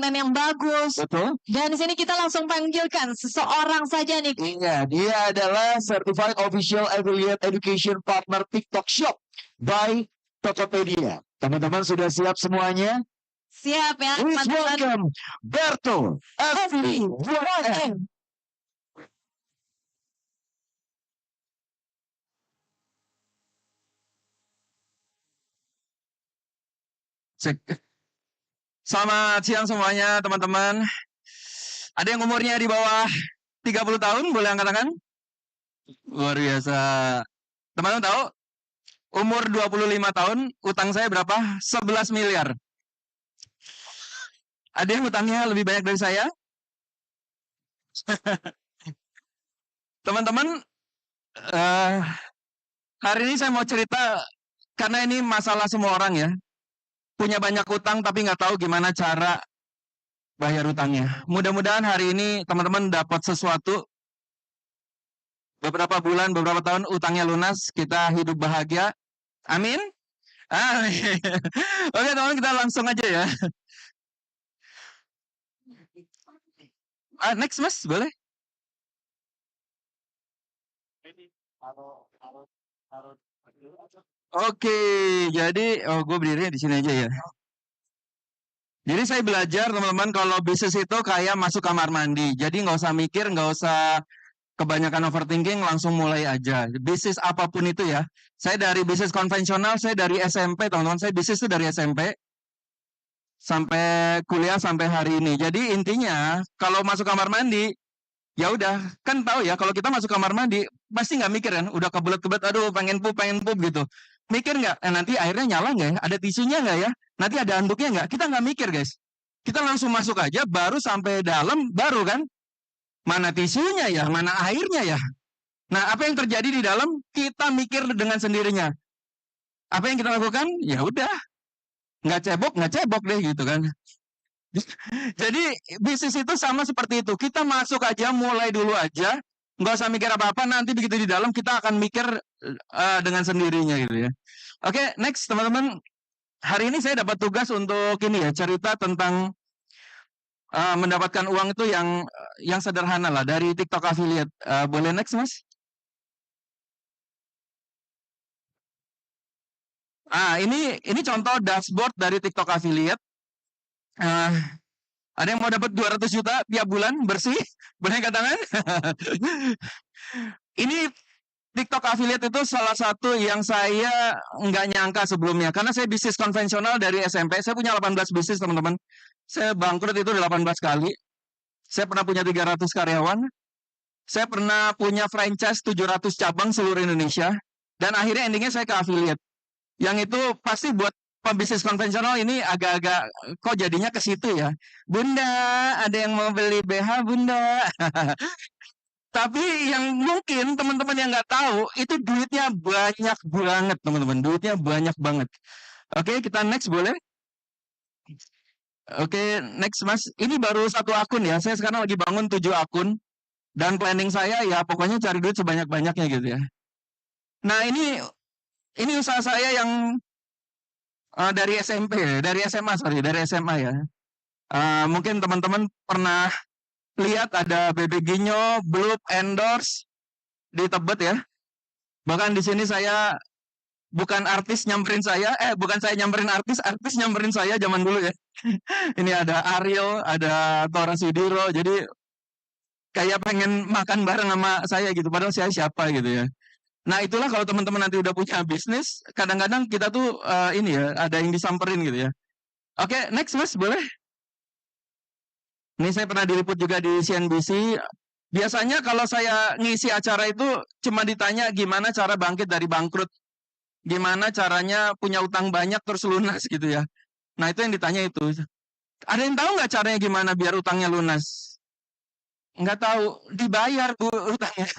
konten yang bagus. Betul. Dan di sini kita langsung panggilkan seseorang saja nih. Iya, dia adalah Certified Official Affiliate Education Partner TikTok Shop by Tokopedia. Teman-teman sudah siap semuanya? Siap ya, Please teman-teman. welcome Berto FV1M. Selamat siang semuanya teman-teman. Ada yang umurnya di bawah 30 tahun, boleh angkat tangan? Luar biasa. Teman-teman tahu, umur 25 tahun, utang saya berapa? 11 miliar. Ada yang utangnya lebih banyak dari saya? Teman-teman, hari ini saya mau cerita, karena ini masalah semua orang ya. Punya banyak utang tapi nggak tahu gimana cara bayar utangnya. Mudah-mudahan hari ini teman-teman dapat sesuatu. Beberapa bulan, beberapa tahun utangnya lunas, kita hidup bahagia. Amin. Amin. Oke teman-teman, kita langsung aja ya. Next mas, boleh? Oke, jadi gue berdiri di sini aja ya. Jadi saya belajar teman-teman kalau bisnis itu kayak masuk kamar mandi. Jadi nggak usah mikir, nggak usah kebanyakan overthinking, langsung mulai aja. Bisnis apapun itu ya. Saya dari bisnis konvensional, saya dari SMP teman-teman. Saya bisnis itu dari SMP sampai kuliah sampai hari ini. Jadi intinya kalau masuk kamar mandi, ya udah kan tahu ya kalau kita masuk kamar mandi pasti nggak mikir kan, udah kebelet-kebelet, aduh pengen pup gitu. Mikir nggak? Nanti airnya nyala nggak ya? Ada tisunya nggak ya? Nanti ada handuknya nggak? Kita nggak mikir guys. Kita langsung masuk aja, baru sampai dalam, baru kan? Mana tisunya ya? Mana airnya ya? Nah, apa yang terjadi di dalam? Kita mikir dengan sendirinya. Apa yang kita lakukan? Ya udah, nggak cebok deh gitu kan. Jadi bisnis itu sama seperti itu. Kita masuk aja, mulai dulu aja. Nggak usah mikir apa-apa, nanti begitu di dalam kita akan mikir dengan sendirinya gitu ya. Oke, next teman-teman. Hari ini saya dapat tugas untuk ini ya, cerita tentang mendapatkan uang itu yang sederhana lah dari TikTok affiliate. Boleh next mas? Ini contoh dashboard dari TikTok affiliate. Ada yang mau dapat 200 juta tiap bulan bersih? Boleh angkat tangan? Ini TikTok affiliate itu salah satu yang saya nggak nyangka sebelumnya. Karena saya bisnis konvensional dari SMP. Saya punya 18 bisnis teman-teman. Saya bangkrut itu 18 kali. Saya pernah punya 300 karyawan. Saya pernah punya franchise 700 cabang seluruh Indonesia. Dan akhirnya endingnya saya ke affiliate. Yang itu pasti buat pembisnis konvensional ini agak-agak kok jadinya ke situ ya. Bunda, ada yang mau beli BH Bunda? Tapi yang mungkin teman-teman yang nggak tahu, itu duitnya banyak banget teman-teman. Duitnya banyak banget. Oke, kita next boleh? Oke, next mas. Ini baru satu akun ya. Saya sekarang lagi bangun 7 akun. Dan planning saya ya pokoknya cari duit sebanyak-banyaknya gitu ya. Nah ini usaha saya yang dari SMP, dari SMA ya. Mungkin teman-teman pernah lihat ada Bebek Ginyo, Bloop, Endorse di Tebet ya. Bahkan di sini saya bukan artis nyamperin saya, bukan saya nyamperin artis nyamperin saya zaman dulu ya. Ini ada Ariel, ada Tora Sudiro, jadi kayak pengen makan bareng sama saya gitu, padahal saya siapa gitu ya. Nah itulah kalau teman-teman nanti udah punya bisnis, kadang-kadang kita tuh ini ya, ada yang disamperin gitu ya. Oke, next mas, boleh? Ini saya pernah diliput juga di CNBC. Biasanya kalau saya ngisi acara itu cuma ditanya gimana cara bangkit dari bangkrut. Gimana caranya punya utang banyak terus lunas gitu ya. Nah itu yang ditanya itu. Ada yang tahu nggak caranya gimana biar utangnya lunas? Nggak tahu, dibayar bu utangnya.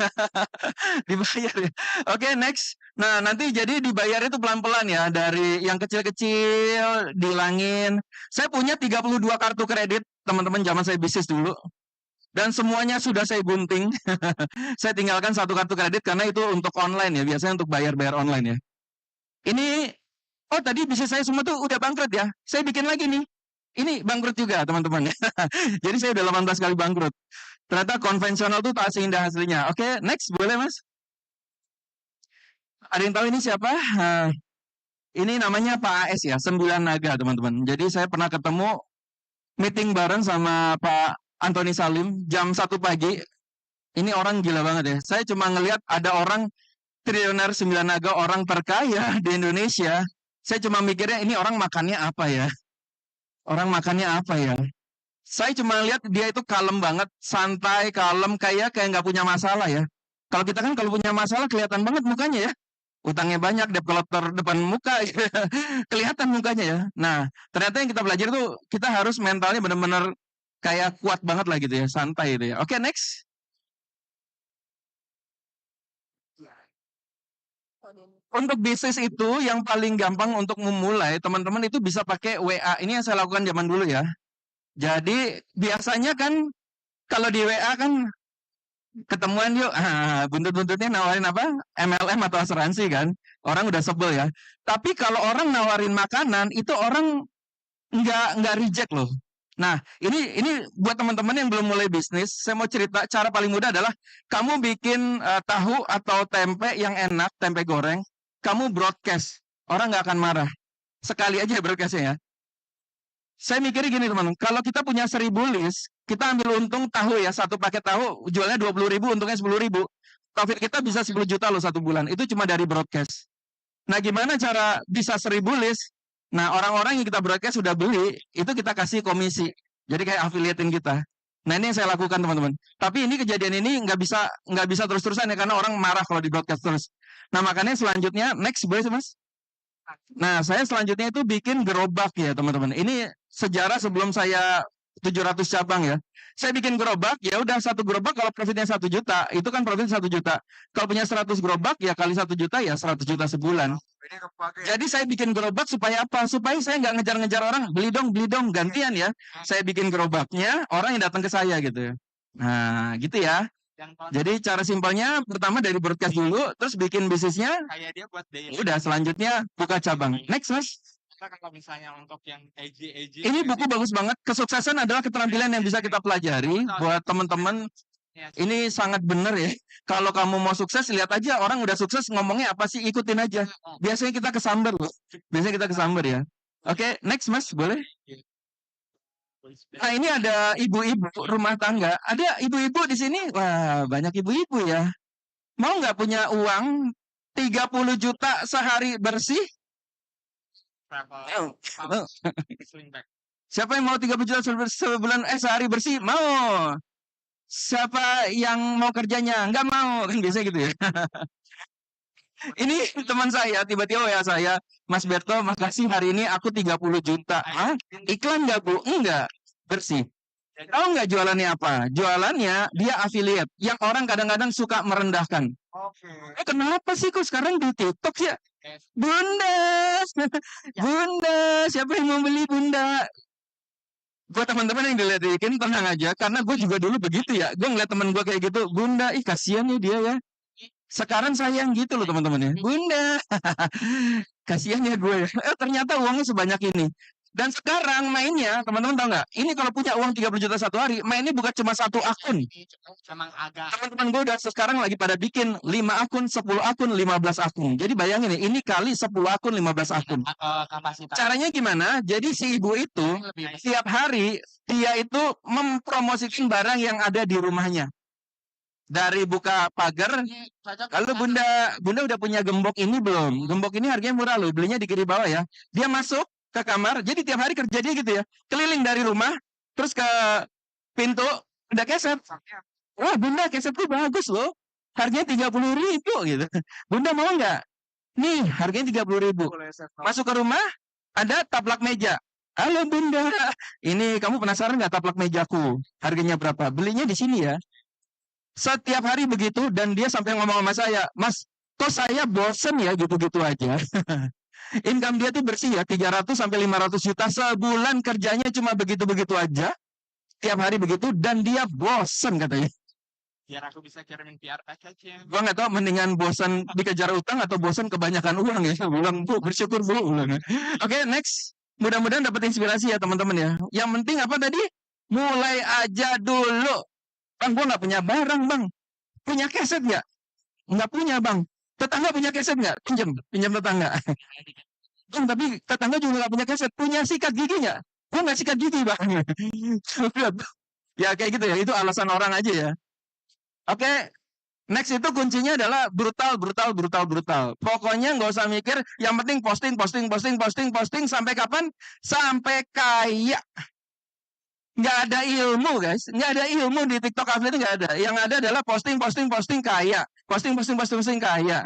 Dibayar ya. Oke, next. Nah, nanti jadi dibayar itu pelan-pelan ya. Dari yang kecil-kecil, dihilangin. Saya punya 32 kartu kredit, teman-teman zaman saya bisnis dulu. Dan semuanya sudah saya gunting. Saya tinggalkan satu kartu kredit karena itu untuk online ya. Biasanya untuk bayar-bayar online ya. Ini, tadi bisnis saya semua tuh udah bangkrut ya. Saya bikin lagi nih. Ini bangkrut juga teman-teman. Jadi saya udah 18 kali bangkrut. Ternyata konvensional tuh tak seindah aslinya. Oke, next boleh Mas? Ada yang tahu ini siapa? Ini namanya Pak AS ya, 9 Naga teman-teman. Jadi saya pernah ketemu meeting bareng sama Pak Antoni Salim jam 1 pagi. Ini orang gila banget ya. Saya cuma ngelihat ada orang triliuner 9 Naga, orang terkaya di Indonesia. Saya cuma mikirnya ini orang makannya apa ya? Orang makannya apa ya? Saya cuma lihat dia itu kalem banget, santai, kalem, kayak nggak punya masalah ya. Kalau kita kan kalau punya masalah kelihatan banget mukanya ya. Utangnya banyak, debt collector depan muka, kelihatan mukanya ya. Nah, ternyata yang kita belajar tuh kita harus mentalnya benar-benar kayak kuat banget lah gitu ya, santai gitu ya. Oke, next. Untuk bisnis itu yang paling gampang untuk memulai, teman-teman itu bisa pakai WA. Ini yang saya lakukan zaman dulu ya. Jadi biasanya kan kalau di WA kan ketemuan yuk, buntut-buntutnya nawarin apa? MLM atau asuransi kan. Orang udah sebel ya. Tapi kalau orang nawarin makanan, itu orang nggak reject loh. Nah, ini buat teman-teman yang belum mulai bisnis, saya mau cerita cara paling mudah adalah kamu bikin tahu atau tempe yang enak, tempe goreng, kamu broadcast, orang nggak akan marah. Sekali aja broadcastnya ya. Saya mikirnya gini teman, kalau kita punya 1000 list, kita ambil untung tahu ya, satu paket tahu jualnya 20.000, untungnya 10.000. Profit kita bisa 10 juta loh satu bulan, itu cuma dari broadcast. Nah gimana cara bisa 1000 list? Nah orang-orang yang kita broadcast sudah beli, itu kita kasih komisi. Jadi kayak affiliatein kita. Nah ini yang saya lakukan teman-teman. Tapi ini kejadian ini nggak bisa terus-terusan ya, karena orang marah kalau di broadcast terus. Nah makanya selanjutnya, next boleh sih mas? Nah, saya selanjutnya itu bikin gerobak ya, teman-teman. Ini sejarah sebelum saya 700 cabang ya. Saya bikin gerobak, ya udah satu gerobak kalau profitnya 1 juta, itu kan profit 1 juta. Kalau punya 100 gerobak ya kali 1 juta ya 100 juta sebulan. Jadi saya bikin gerobak supaya apa? Supaya saya nggak ngejar-ngejar orang, beli dong, gantian ya. Saya bikin gerobaknya, orang yang datang ke saya gitu ya. Nah, gitu ya. Jadi cara simpelnya pertama dari broadcast dulu, terus bikin bisnisnya. Kayak dia buat day. Udah selanjutnya buka cabang. Next mas. Kalau misalnya untuk yang AG Ini buku bagus banget. Kesuksesan adalah keterampilan yang bisa kita pelajari. Buat teman-teman, ini sangat benar ya. Kalau kamu mau sukses, lihat aja orang udah sukses ngomongnya apa sih, ikutin aja. Biasanya kita kesamber loh. Biasanya kita kesamber ya. Oke, next mas, boleh? Nah ini ada ibu-ibu rumah tangga. Ada ibu-ibu di sini. Wah banyak ibu-ibu ya. Mau nggak punya uang 30 juta sehari bersih? Siapa yang mau 30 juta sebulan sehari bersih? Mau. Siapa yang mau kerjanya? Nggak mau. Kan biasanya gitu ya. Ini teman saya tiba-tiba ya saya, Mas Berto, makasih hari ini aku 30 juta. Hah? Iklan nggak Bu? Enggak. Bersih. Tahu nggak jualannya apa? Jualannya dia affiliate. Yang orang kadang-kadang suka merendahkan. Kenapa sih kok sekarang di TikTok ya? Bunda, Bunda, siapa yang mau beli Bunda? Buat teman-teman yang dilihatin tenang aja, karena gue juga dulu begitu ya. Gue ngeliat temen gue kayak gitu, Bunda, ih kasihan ya dia ya. Sekarang sayang gitu loh teman-teman ya. Bunda, kasihan ya gue. Ternyata uangnya sebanyak ini. Dan sekarang mainnya, teman-teman tahu nggak? Ini kalau punya uang 30 juta satu hari, mainnya bukan cuma satu akun. Teman-teman gue udah sekarang lagi pada bikin 5 akun, 10 akun, 15 akun. Jadi bayangin nih, ini kali 10 akun, 15 akun. Caranya gimana? Jadi si ibu itu, setiap hari, dia itu mempromosikan barang yang ada di rumahnya. Dari buka pagar, kalau Bunda udah punya gembok ini belum? Gembok ini harganya murah loh, belinya di kiri bawah ya. Dia masuk ke kamar, jadi tiap hari kerja dia gitu ya, keliling dari rumah, terus ke pintu, ada keset. Wah Bunda, kesetku bagus loh, harganya 30.000 gitu. Bunda mau nggak? Nih, harganya 30.000. Masuk ke rumah, ada taplak meja. Halo Bunda, ini kamu penasaran nggak taplak mejaku? Harganya berapa? Belinya di sini ya. Setiap hari begitu, dan dia sampai ngomong sama saya, Mas, kok saya bosen ya gitu-gitu aja. Income dia tuh bersih ya, 300 sampai 500 juta sebulan, kerjanya cuma begitu-begitu aja. Tiap hari begitu, dan dia bosen katanya. Biar aku bisa kirimin PR package-nya. Gua nggak tahu mendingan bosan dikejar utang atau bosan kebanyakan uang ya. Bilang Bu, bersyukur Bu. Oke, next. Mudah-mudahan dapat inspirasi ya teman-teman ya. Yang penting apa tadi? Mulai aja dulu. Bang, gua nggak punya barang bang. Punya keset nggak? Nggak punya bang. Tetangga punya keset nggak? Pinjam tetangga. Bang, tapi tetangga juga nggak punya keset. Punya sikat gigi nggak? Gua nggak sikat gigi bang. Ya kayak gitu ya. Itu alasan orang aja ya. Oke. Next itu kuncinya adalah brutal. Pokoknya nggak usah mikir. Yang penting posting sampai kapan? Sampai kaya. Nggak ada ilmu guys, nggak ada ilmu di TikTok affiliate, nggak ada. Yang ada adalah posting kaya, posting kaya,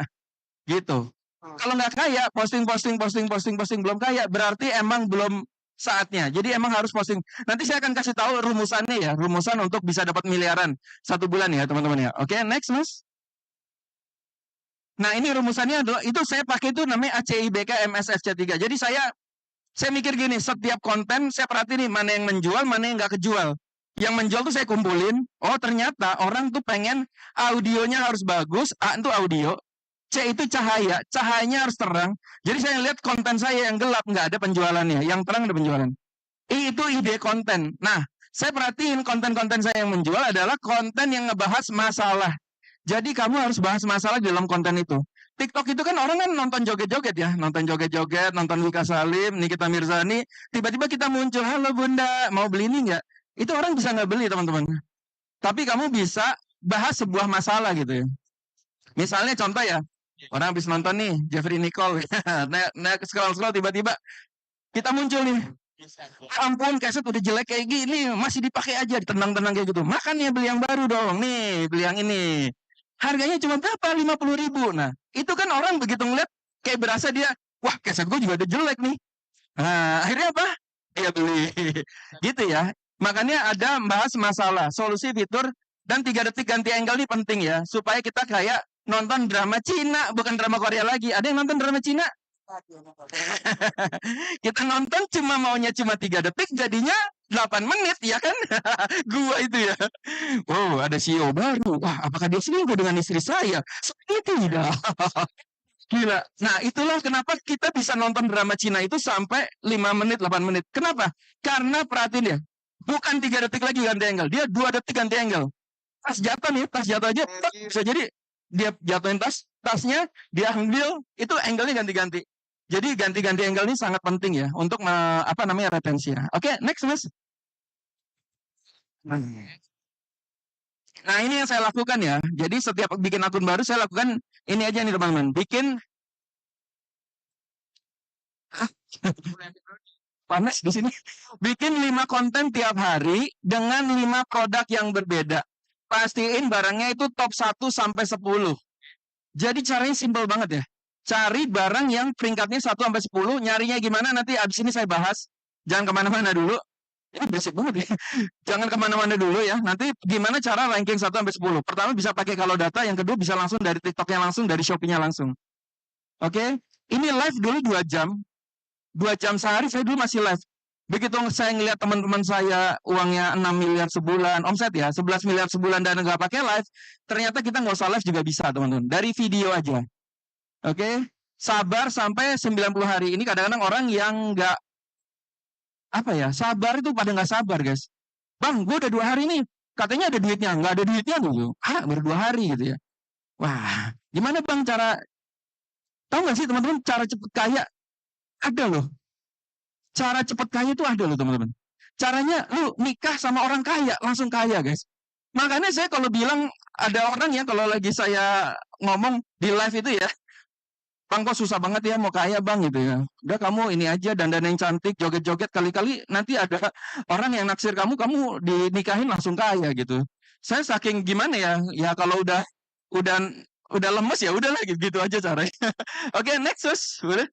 gitu. Kalau nggak kaya, posting belum kaya, berarti emang belum saatnya. Jadi emang harus posting. Nanti saya akan kasih tahu rumusannya ya, rumusan untuk bisa dapat miliaran 1 bulan ya teman-teman ya. Oke, next mas. Nah ini rumusannya adalah itu saya pakai itu namanya ACIBK MSFC3. Jadi saya mikir gini, setiap konten saya perhatiin nih mana yang menjual, mana yang nggak kejual. Yang menjual tuh saya kumpulin. Oh ternyata orang tuh pengen audionya harus bagus. A itu audio, C itu cahaya, cahayanya harus terang. Jadi saya lihat konten saya yang gelap nggak ada penjualannya, yang terang ada penjualan. I itu ide konten. Nah saya perhatiin konten-konten saya yang menjual adalah konten yang ngebahas masalah. Jadi kamu harus bahas masalah di dalam konten itu. TikTok itu kan orang kan nonton joget-joget ya, nonton Wika Salim, Nikita Mirzani, tiba-tiba kita muncul, halo bunda, mau beli ini nggak? Itu orang bisa nggak beli teman-teman. Tapi kamu bisa bahas sebuah masalah gitu ya. Misalnya contoh ya, orang habis nonton nih, Jeffrey Nicole, nah scroll tiba-tiba kita muncul nih. Ampun, keset udah jelek kayak gini, masih dipakai aja, tenang-tenang kayak gitu. Makanya beli yang baru dong, nih beli yang ini. Harganya cuma berapa? 50.000. Nah, itu kan orang begitu ngeliat kayak berasa dia, wah keset gue juga udah jelek nih. Nah, akhirnya apa? Dia beli. Gitu ya. Makanya ada bahas masalah, solusi, fitur, dan 3 detik ganti angle ini penting ya. Supaya kita kayak nonton drama Cina, bukan drama Korea lagi. Ada yang nonton drama Cina? Kita nonton maunya cuma 3 detik, jadinya 8 menit, ya kan? Gua itu ya. Wow, ada CEO baru. Wah, apakah dia selingkuh dengan istri saya? Seperti tidak. Gila. Nah, itulah kenapa kita bisa nonton drama Cina itu sampai 5 menit, 8 menit. Kenapa? Karena perhatiin ya, bukan 3 detik lagi ganti angle. Dia 2 detik ganti angle. Tas jatuh nih, tas jatuh aja, bisa jadi dia jatuhin tasnya, dia ambil, itu angle-nya ganti-ganti. Jadi ganti-ganti angle ini sangat penting ya untuk retensi ya. Oke, next mas. Nah ini yang saya lakukan ya. Jadi setiap bikin akun baru saya lakukan ini aja nih teman-teman. Bikin panas di sini. Bikin 5 konten tiap hari dengan 5 produk yang berbeda. Pastiin barangnya itu top 1 sampai 10. Jadi caranya simpel banget ya. Cari barang yang peringkatnya 1 sampai 10, nyarinya gimana nanti abis ini saya bahas. Jangan kemana-mana dulu. Ini basic banget ya. Jangan kemana-mana dulu ya. Nanti gimana cara ranking 1 sampai 10. Pertama bisa pakai kalau data, yang kedua bisa langsung dari TikToknya langsung, dari Shopee-nya langsung. Oke. Ini live dulu 2 jam. 2 jam sehari saya dulu masih live. Begitu saya ngeliat teman-teman saya uangnya 6 miliar sebulan, omset ya, 11 miliar sebulan dan nggak pakai live, ternyata kita nggak usah live juga bisa teman-teman. Dari video aja. Oke, sabar sampai 90 hari. Ini kadang-kadang orang yang nggak sabar itu pada nggak sabar guys. Bang, gue udah 2 hari nih, katanya ada duitnya, nggak ada duitnya dulu. Baru 2 hari gitu ya. Wah, gimana bang cara? Tahu nggak sih teman-teman cara cepet kaya? Ada loh. Cara cepet kaya itu ada loh teman-teman. Caranya lu nikah sama orang kaya, langsung kaya guys. Makanya saya kalau bilang ada orang ya kalau lagi saya ngomong di live itu ya, bang kok susah banget ya mau kaya bang gitu ya. Udah kamu ini aja dandan yang cantik, joget-joget kali-kali nanti ada orang yang naksir kamu dinikahin langsung kaya gitu. Saya saking gimana ya, ya kalau udah lemes ya udah lah gitu aja caranya. Oke, next sus, boleh.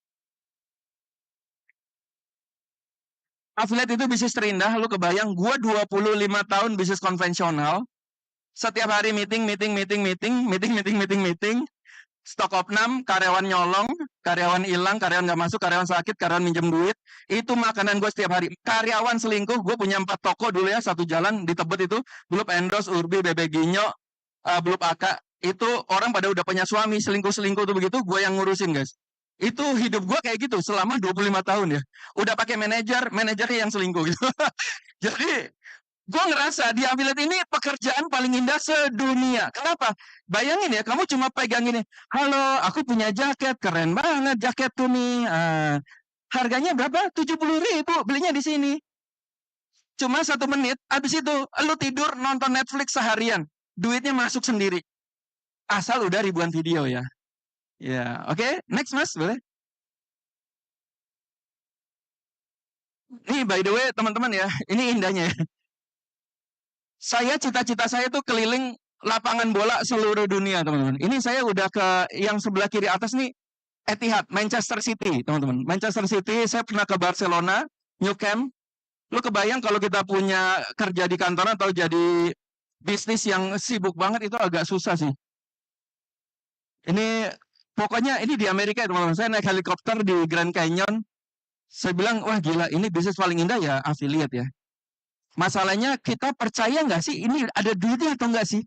Affiliate itu bisnis terindah, lu kebayang gua 25 tahun bisnis konvensional. Setiap hari meeting. Stok opnam, karyawan nyolong, karyawan hilang, karyawan nggak masuk, karyawan sakit, karyawan minjem duit. Itu makanan gue setiap hari. Karyawan selingkuh, gue punya 4 toko dulu ya, 1 jalan di Tebet itu. Belum Endos, Urbi, Bebek Ginyo, belum Aka. Itu orang pada udah punya suami, selingkuh tuh begitu, gue yang ngurusin guys. Itu hidup gua kayak gitu selama 25 tahun ya. Udah pakai manajernya yang selingkuh gitu. Jadi gue ngerasa di affiliate ini pekerjaan paling indah sedunia. Kenapa? Bayangin ya, kamu cuma pegang ini. Halo, aku punya jaket, keren banget jaketku nih. Harganya berapa? 70.000, belinya di sini. Cuma 1 menit, habis itu lu tidur nonton Netflix seharian. Duitnya masuk sendiri. Asal udah ribuan video ya. Ya, oke. Next mas, boleh? Nih by the way teman-teman ya, ini indahnya ya. Cita-cita saya tuh keliling lapangan bola seluruh dunia, teman-teman. Ini saya udah ke yang sebelah kiri atas nih, Etihad, Manchester City, teman-teman. Manchester City, saya pernah ke Barcelona, Nou Camp. Lu kebayang kalau kita punya kerja di kantor atau jadi bisnis yang sibuk banget itu agak susah sih. Ini pokoknya ini di Amerika ya, teman-teman. Saya naik helikopter di Grand Canyon. Saya bilang, wah gila, ini bisnis paling indah ya affiliate ya. Masalahnya kita percaya nggak sih ini ada duitnya atau nggak sih?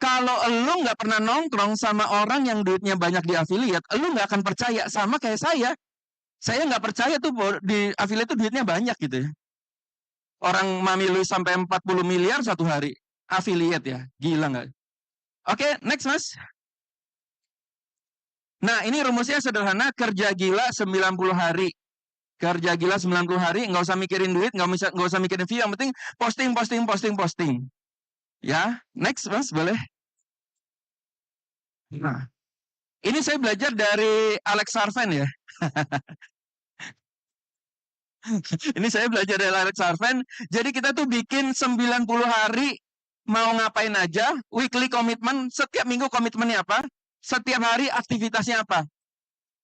Kalau lu nggak pernah nongkrong sama orang yang duitnya banyak di affiliate, lu nggak akan percaya. Sama kayak saya. Saya nggak percaya tuh di affiliate tuh duitnya banyak gitu ya. Orang mami lu sampai 40 miliar satu hari. Affiliate ya. Gila nggak? Oke, next mas. Nah ini rumusnya sederhana. Kerja gila 90 hari. Kerja gila 90 hari, nggak usah mikirin duit, nggak usah mikirin view, yang penting posting. Ya, next mas, boleh. Nah, ini saya belajar dari Alex Sarven ya. Ini saya belajar dari Alex Sarven. Jadi kita tuh bikin 90 hari, mau ngapain aja, weekly commitment, setiap minggu komitmennya apa, setiap hari aktivitasnya apa.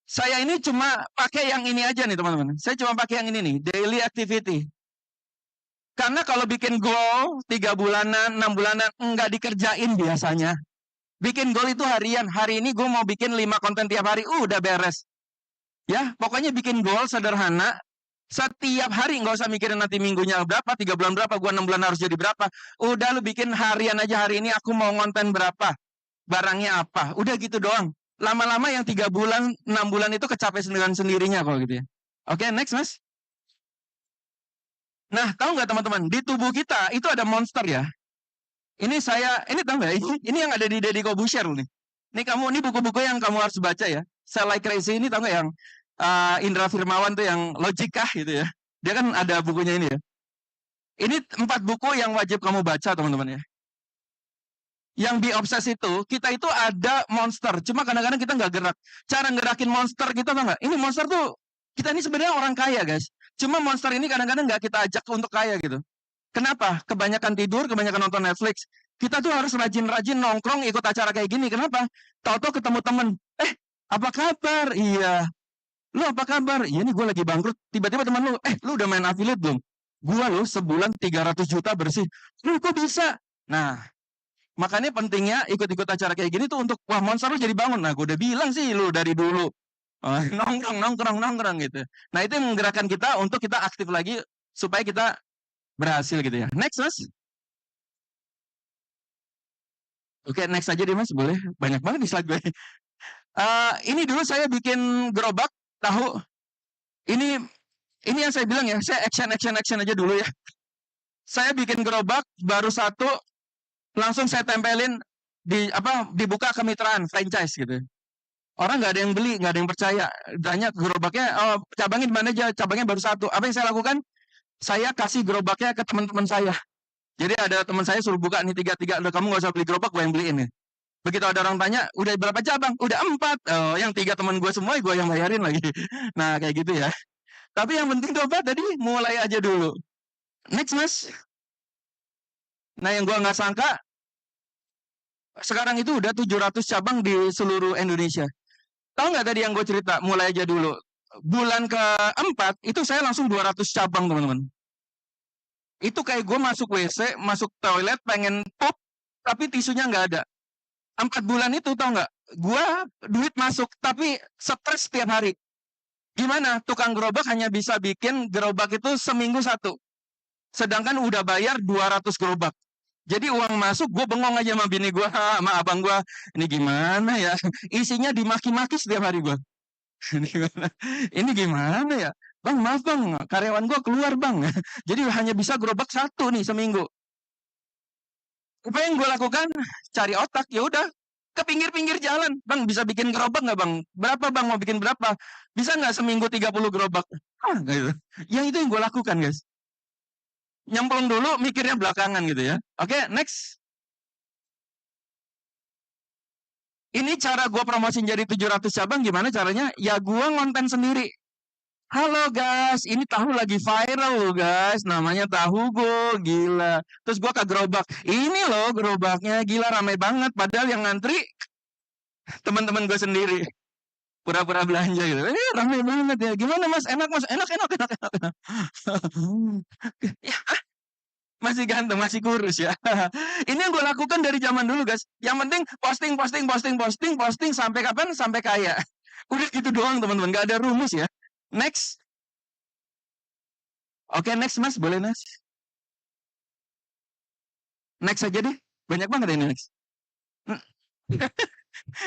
Saya ini cuma pakai yang ini aja nih teman-teman. Saya cuma pakai yang ini nih, daily activity. Karena kalau bikin goal 3 bulanan, 6 bulanan, enggak dikerjain biasanya. Bikin goal itu harian. Hari ini gue mau bikin 5 konten tiap hari, udah beres. Ya, pokoknya bikin goal sederhana. Setiap hari nggak usah mikirin nanti minggunya berapa, 3 bulan berapa, gue 6 bulan harus jadi berapa. Udah lu bikin harian aja, hari ini aku mau konten berapa, barangnya apa. Udah gitu doang. Lama-lama yang 3 bulan, 6 bulan itu kecapai dengan sendirinya kalau gitu ya. Oke, next mas. Nah, tahu nggak teman-teman, di tubuh kita itu ada monster ya. Ini tahu nggak? Ini yang ada di Deddy Corbuzier nih. Ini buku-buku yang kamu harus baca ya. Sell Like Crazy ini tahu nggak yang Indra Firmawan tuh yang Logika gitu ya. Dia kan ada bukunya ini ya. Ini 4 buku yang wajib kamu baca teman-teman ya. Yang Be Obsessed itu, kita itu ada monster. Cuma kadang-kadang kita nggak gerak. Cara ngerakin monster kita tau nggak? Ini monster tuh, kita ini sebenarnya orang kaya guys. Cuma monster ini kadang-kadang nggak kita ajak untuk kaya gitu. Kenapa? Kebanyakan tidur, kebanyakan nonton Netflix. Kita tuh harus rajin-rajin nongkrong ikut acara kayak gini. Kenapa? Tahu-tahu ketemu temen. Apa kabar? Iya. Lu apa kabar? Iya nih gue lagi bangkrut. Tiba-tiba teman lu, lu udah main affiliate belum? Gua lo sebulan 300 juta bersih. Lu kok bisa? Nah, makanya pentingnya ikut-ikut acara kayak gini tuh untuk, wah monster lu jadi bangun. Nah, gue udah bilang sih lu dari dulu. Nongkrong gitu. Nah, itu yang menggerakkan kita untuk kita aktif lagi supaya kita berhasil gitu ya. Next, mas. Oke, next aja deh mas, boleh. Banyak banget di slide gue. Ini dulu saya bikin gerobak, tahu. Ini yang saya bilang ya, saya action aja dulu ya. Saya bikin gerobak, baru 1, langsung saya tempelin dibuka kemitraan franchise gitu. Orang nggak ada yang beli, nggak ada yang percaya. Tanya gerobaknya, cabangnya di mana aja? Cabangnya baru 1. Apa yang saya lakukan? Saya kasih gerobaknya ke teman-teman saya. Jadi ada teman saya suruh buka nih 3, udah kamu nggak usah beli gerobak, gue yang beliin nih. Begitu ada orang tanya, udah berapa cabang? Udah 4. Yang 3 teman gue semua, gue yang bayarin lagi. Nah kayak gitu ya. Tapi yang penting coba tadi mulai aja dulu. Next mas. Nah yang gue nggak sangka, sekarang itu udah 700 cabang di seluruh Indonesia. Tahu nggak tadi yang gue cerita, mulai aja dulu. Bulan ke-4, itu saya langsung 200 cabang teman-teman. Itu kayak gue masuk WC, masuk toilet, pengen pup, tapi tisunya nggak ada. 4 bulan itu tahu nggak? Gue duit masuk, tapi stres setiap hari. Gimana? Tukang gerobak hanya bisa bikin gerobak itu seminggu 1. Sedangkan udah bayar 200 gerobak. Jadi uang masuk, gue bengong aja sama bini gue, sama abang gue. Ini gimana ya? Isinya dimaki-maki setiap hari gue. Ini gimana ya? Bang, maaf bang, karyawan gua keluar bang. Jadi hanya bisa gerobak 1 nih seminggu. Apa yang gue lakukan? Cari otak, ya udah ke pinggir-pinggir jalan. Bang, bisa bikin gerobak nggak bang? Berapa bang, mau bikin berapa? Bisa nggak seminggu 30 gerobak? Gitu. Yang itu yang gue lakukan guys. Nyemplung dulu, mikirnya belakangan gitu ya. Oke, next. Ini cara gue promosin jadi 700 cabang gimana caranya? Ya gue ngonten sendiri. Halo guys, ini tahu lagi viral loh guys, namanya tahu go, gila. Terus gua ke gerobak, ini loh gerobaknya, gila ramai banget. Padahal yang ngantri teman-teman gue sendiri, pura-pura belanja gitu. Ramai banget ya, gimana mas? Enak mas? Enak, enak, enak, enak. enak. Ya, masih ganteng, masih kurus ya. Ini yang gue lakukan dari zaman dulu guys. Yang penting posting, posting, posting, posting, posting sampai kapan? Sampai kaya. Udah gitu doang teman-teman, gak ada rumus ya. Next. Oke, next mas, boleh next. Next aja deh, banyak banget ini next.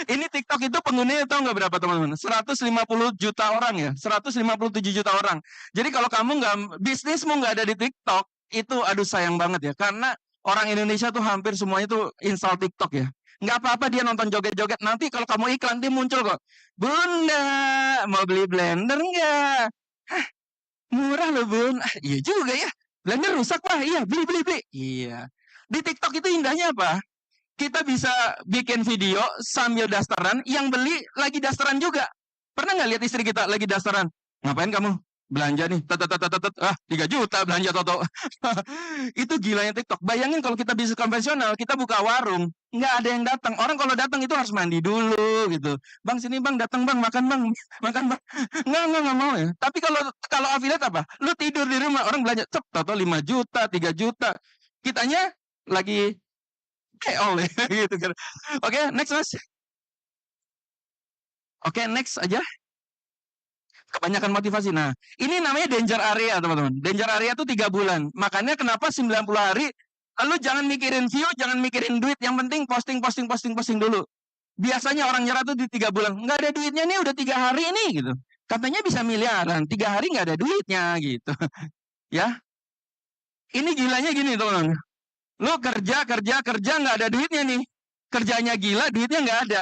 Ini TikTok itu penggunanya tahu nggak berapa teman-teman? 150 juta orang ya, 157 juta orang. Jadi kalau kamu nggak, bisnismu nggak ada di TikTok, itu aduh sayang banget ya. Karena orang Indonesia tuh hampir semuanya tuh install TikTok ya. Nggak apa-apa dia nonton joget-joget, nanti kalau kamu iklan dia muncul kok. Bunda, mau beli blender nggak? Hah, murah loh bun. Iya juga ya, blender rusak pak, iya beli beli beli. Iya. Di TikTok itu indahnya apa? Kita bisa bikin video sambil dasteran, yang beli lagi dasteran juga. Pernah nggak lihat istri kita lagi dasteran? Ngapain kamu? Belanja nih, 3 juta belanja Toto. Itu gilanya TikTok. Bayangin kalau kita bisnis konvensional, kita buka warung, nggak ada yang datang. Orang kalau datang itu harus mandi dulu gitu. Bang sini bang, datang bang, makan bang, makan bang. Nggak mau ya. Tapi kalau affiliate apa? Lu tidur di rumah, orang belanja, cep, Toto 5 juta, 3 juta. Kitanya lagi oleh gitu kan. Oke, next mas. Oke, next aja. Kebanyakan motivasi. Nah, ini namanya danger area, teman-teman. Danger area itu 3 bulan. Makanya kenapa 90 hari, lu jangan mikirin view, jangan mikirin duit. Yang penting posting dulu. Biasanya orang nyerah tuh di 3 bulan. Nggak ada duitnya nih, udah 3 hari nih, gitu. Katanya bisa miliaran, 3 hari nggak ada duitnya, gitu. Ya. Ini gilanya gini, teman-teman. Lu kerja, nggak ada duitnya nih. Kerjanya gila, duitnya nggak ada.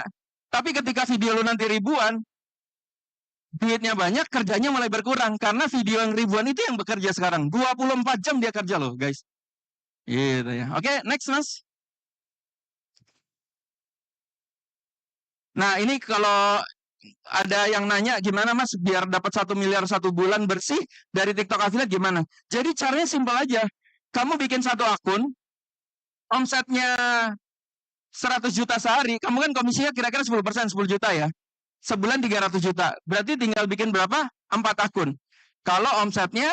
Tapi ketika video lu nanti ribuan, duitnya banyak, kerjanya mulai berkurang. Karena video yang ribuan itu yang bekerja sekarang. 24 jam dia kerja loh, guys. Gitu ya. Oke, next, Mas. Nah, ini kalau ada yang nanya, gimana Mas biar dapat 1 miliar 1 bulan bersih dari TikTok affiliate gimana? Jadi caranya simpel aja. Kamu bikin 1 akun, omsetnya 100 juta sehari, kamu kan komisinya kira-kira 10%, 10 juta ya. Sebulan 300 juta. Berarti tinggal bikin berapa? 4 akun. Kalau omsetnya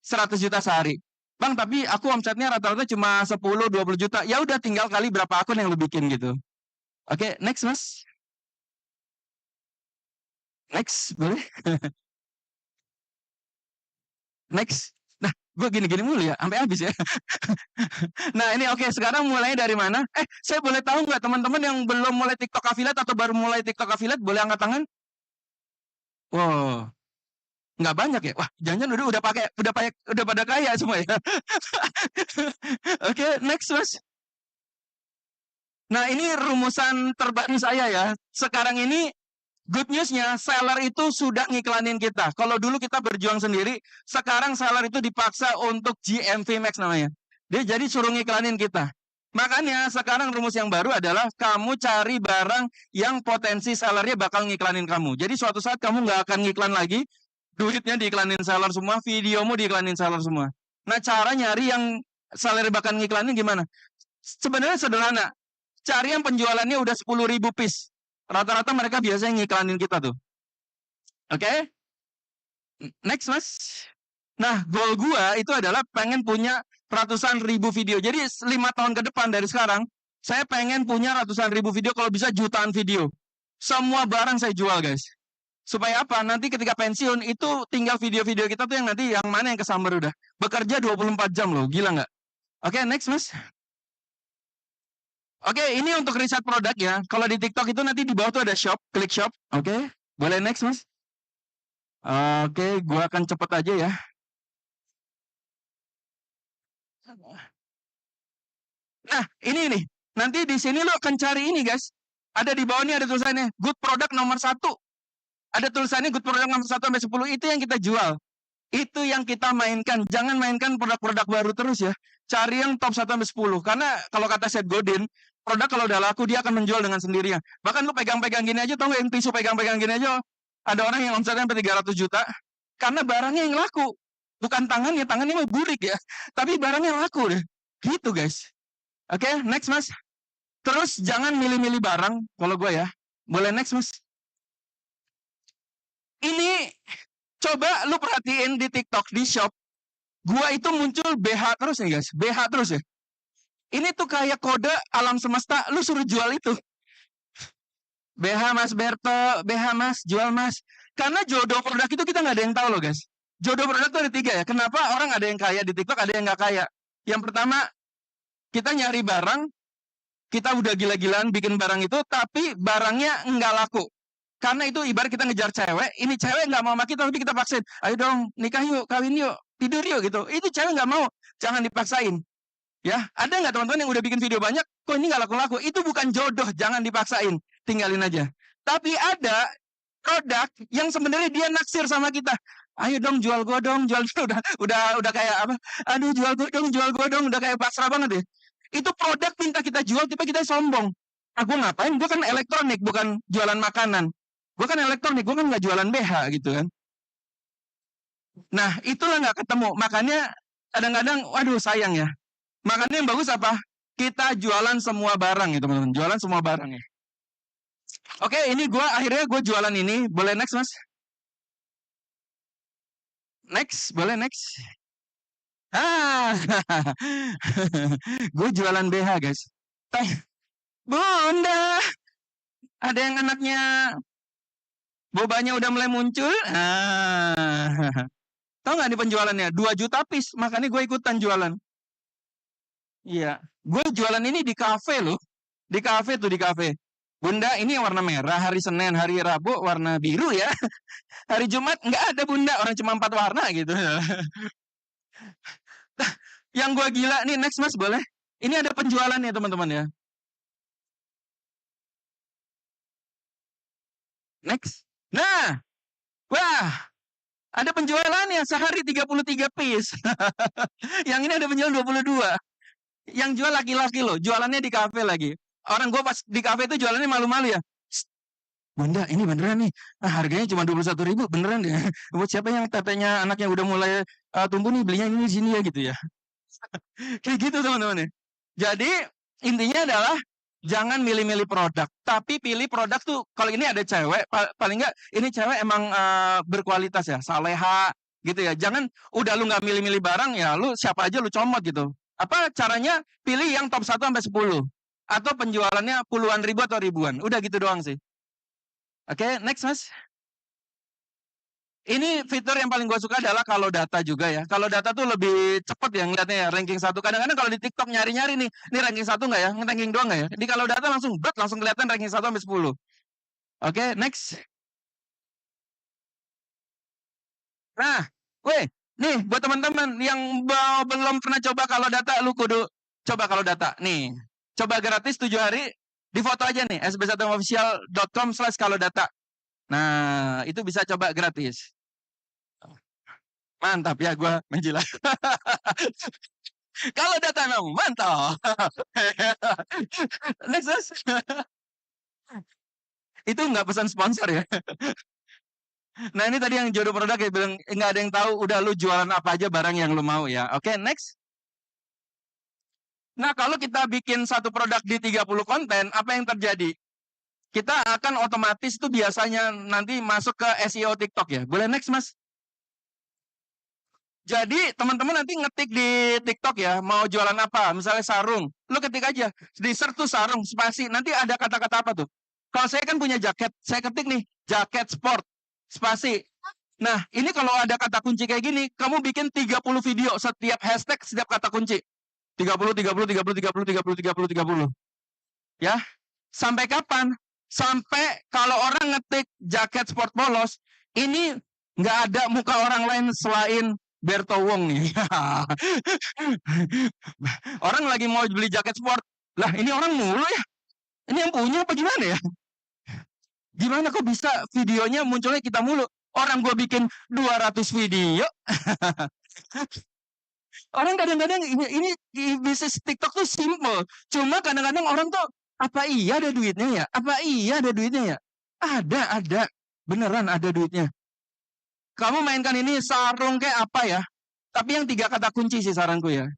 100 juta sehari. Bang, tapi aku omsetnya rata-rata cuma 10, 20 juta. Ya udah tinggal kali berapa akun yang lu bikin gitu. Oke, next Mas. Next, boleh? Next. Nah, gue gini-gini mulu ya, sampai habis ya. Nah, ini oke, sekarang mulai dari mana? Saya boleh tahu nggak teman-teman yang belum mulai TikTok affiliate atau baru mulai TikTok affiliate, boleh angkat tangan? Wow, nggak banyak ya? Wah, jangan-jangan udah pada kaya semua ya. Oke, next Mas. Nah, ini rumusan terbaru saya ya. Sekarang ini good news-nya, seller itu sudah ngiklanin kita. Kalau dulu kita berjuang sendiri, sekarang seller itu dipaksa untuk GMV Max namanya. Dia jadi suruh ngiklanin kita. Makanya sekarang rumus yang baru adalah kamu cari barang yang potensi sellernya bakal ngiklanin kamu. Jadi suatu saat kamu nggak akan ngiklan lagi, duitnya diiklanin seller semua, videomu diiklanin seller semua. Nah, cara nyari yang seller bakal ngiklanin gimana? Sebenarnya sederhana. Cari yang penjualannya udah 10.000 piece. Rata-rata mereka biasanya ngiklanin kita tuh. Oke? Next, Mas. Nah, goal gua itu adalah pengen punya ratusan ribu video. Jadi 5 tahun ke depan dari sekarang, saya pengen punya ratusan ribu video, kalau bisa jutaan video. Semua barang saya jual, guys. Supaya apa? Nanti ketika pensiun, itu tinggal video-video kita tuh yang nanti yang mana yang kesambar udah. Bekerja 24 jam loh, gila nggak? Oke, next, Mas. Oke, ini untuk riset produk ya. Kalau di TikTok itu nanti di bawah tuh ada shop, klik shop. Oke, boleh next Mas. Oke, gua akan cepet aja ya. Nah, ini nih. Nanti di sini lo akan cari ini, guys. Ada di bawah ini ada tulisannya good product nomor 1. Ada tulisannya good product nomor 1 sampai 10, itu yang kita jual. Itu yang kita mainkan. Jangan mainkan produk-produk baru terus ya. Cari yang top 1 sampai 10. Karena kalau kata Seth Godin, produk kalau udah laku dia akan menjual dengan sendirinya. Bahkan lu pegang-pegang gini aja, tau gak yang tisu pegang-pegang gini aja. Ada orang yang omsetnya sampai 300 juta. Karena barangnya yang laku. Bukan tangannya mah burik ya. Tapi barangnya laku deh. Gitu guys. Oke, next mas. Terus jangan milih-milih barang. Kalau gue ya. Boleh next mas. Ini coba lu perhatiin di TikTok, di shop. Gua itu muncul BH terus ya guys. BH terus ya. Ini tuh kayak kode alam semesta. Lu suruh jual itu. BH mas Berto. BH mas. Jual mas. Karena jodoh produk itu kita nggak ada yang tahu loh guys. Jodoh produk itu ada 3 ya. Kenapa orang ada yang kaya di TikTok, ada yang nggak kaya. Yang pertama, kita nyari barang. Kita udah gila-gilaan bikin barang itu. Tapi barangnya nggak laku. Karena itu ibarat kita ngejar cewek, ini cewek nggak mau sama kita, tapi kita paksain. Ayo dong, nikah yuk, kawin yuk, tidur yuk gitu. Itu cewek nggak mau, jangan dipaksain. Ya, ada nggak teman-teman yang udah bikin video banyak, kok ini nggak laku-laku? Itu bukan jodoh, jangan dipaksain, tinggalin aja. Tapi ada produk yang sebenarnya dia naksir sama kita. Ayo dong, jual gua dong, jual udah kayak apa? Aduh, jual gua dong, udah kayak pasrah banget ya. Itu produk minta kita jual, tapi kita sombong. Aku ngapain? Gue kan elektronik, bukan jualan makanan. Gue kan elektronik, gue kan nggak jualan BH gitu kan. Nah, itulah nggak ketemu. Makanya kadang-kadang, waduh sayang ya. Makanya yang bagus apa? Kita jualan semua barang ya teman-teman. Jualan semua barang ya. Oke, ini akhirnya gue jualan ini. Boleh next mas? Next, boleh next. Gue jualan BH guys. Bunda, ada yang anaknya bobanya udah mulai muncul. Tahu nggak nih penjualannya? 2 juta piece. Makanya gue ikutan jualan. Iya. Gue jualan ini di kafe loh. Di kafe tuh, di kafe. Bunda, ini warna merah. Hari Senin, hari Rabu warna biru ya. Hari Jumat nggak ada bunda. Orang cuma 4 warna gitu. Yang gue gila nih, next mas boleh? Ini ada penjualannya teman-teman ya. Next. Nah, wah, ada penjualannya sehari 33 piece. Yang ini ada penjualan 22. Yang jual laki-laki loh, jualannya di kafe lagi. Orang gue pas di kafe itu jualannya malu-malu ya. Bunda, ini beneran nih. Harganya cuma 21.000, beneran deh. Buat siapa yang tetenya anaknya udah mulai tumbuh nih, belinya ini di sini ya gitu ya. Kayak gitu teman-teman ya. Jadi intinya adalah jangan milih-milih produk, tapi pilih produk tuh. Kalau ini ada cewek, paling nggak ini cewek emang berkualitas ya, saleha gitu ya. Jangan udah lu nggak milih-milih barang ya, lu siapa aja lu comot gitu. Apa caranya? Pilih yang top 1 sampai 10 atau penjualannya puluhan ribu atau ribuan. Udah gitu doang sih. Oke, next mas. Ini fitur yang paling gue suka adalah kalau data juga ya. Kalau data tuh lebih cepet ya ngeliatnya ya, ranking 1. Kadang-kadang kalau di TikTok nyari-nyari nih, ini ranking 1 nggak ya? Ranking 2 nggak ya? Di kalau data langsung kelihatan ranking 1 sampai 10. Oke, next. Nah, nih buat teman-teman yang belum pernah coba kalau data, lu kudu coba kalau data. Nih, coba gratis 7 hari, di foto aja nih, sb1official.com/kalau data. Nah, itu bisa coba gratis. Mantap ya gue menjilat. Kalau data memang mantap. Next. Itu nggak pesan sponsor ya. Nah ini tadi yang jodoh produk ya bilang nggak ada yang tahu udah lu jualan apa aja barang yang lu mau ya. Oke, next. Nah kalau kita bikin satu produk di 30 konten, apa yang terjadi? Kita akan otomatis tuh biasanya nanti masuk ke SEO TikTok ya. Boleh next mas? Jadi teman-teman nanti ngetik di TikTok ya, mau jualan apa? Misalnya sarung, lu ketik aja, di search tuh sarung, spasi, nanti ada kata-kata apa tuh? Kalau saya kan punya jaket, saya ketik nih, jaket sport, spasi. Nah, ini kalau ada kata kunci kayak gini, kamu bikin 30 video setiap hashtag, setiap kata kunci. 30. Ya, sampai kapan? Sampai kalau orang ngetik jaket sport polos, ini Nggak ada muka orang lain selain Berto Wong nih. Orang lagi mau beli jaket sport. Lah ini orang mulu ya. Ini yang punya apa gimana ya? Gimana kok bisa videonya munculnya kita mulu? Orang gue bikin 200 video. Orang kadang-kadang ini bisnis TikTok tuh simple. Cuma kadang-kadang orang tuh apa iya ada duitnya ya? Apa iya ada duitnya ya? Ada. Beneran ada duitnya. Kamu mainkan ini sarung kayak apa ya? Tapi yang 3 kata kunci sih saranku ya.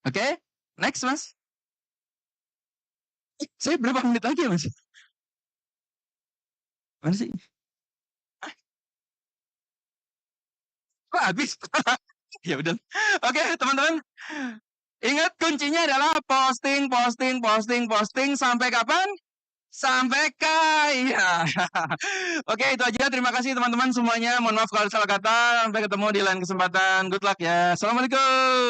Oke? Next, Mas. Saya berapa menit lagi ya, Mas? Mana sih? Kok habis? Ya udah. Oke, teman-teman. Ingat kuncinya adalah posting sampai kapan? Sampai kaya. Oke, itu aja. Terima kasih teman-teman semuanya. Mohon maaf kalau salah kata. Sampai ketemu di lain kesempatan. Good luck ya. Assalamualaikum.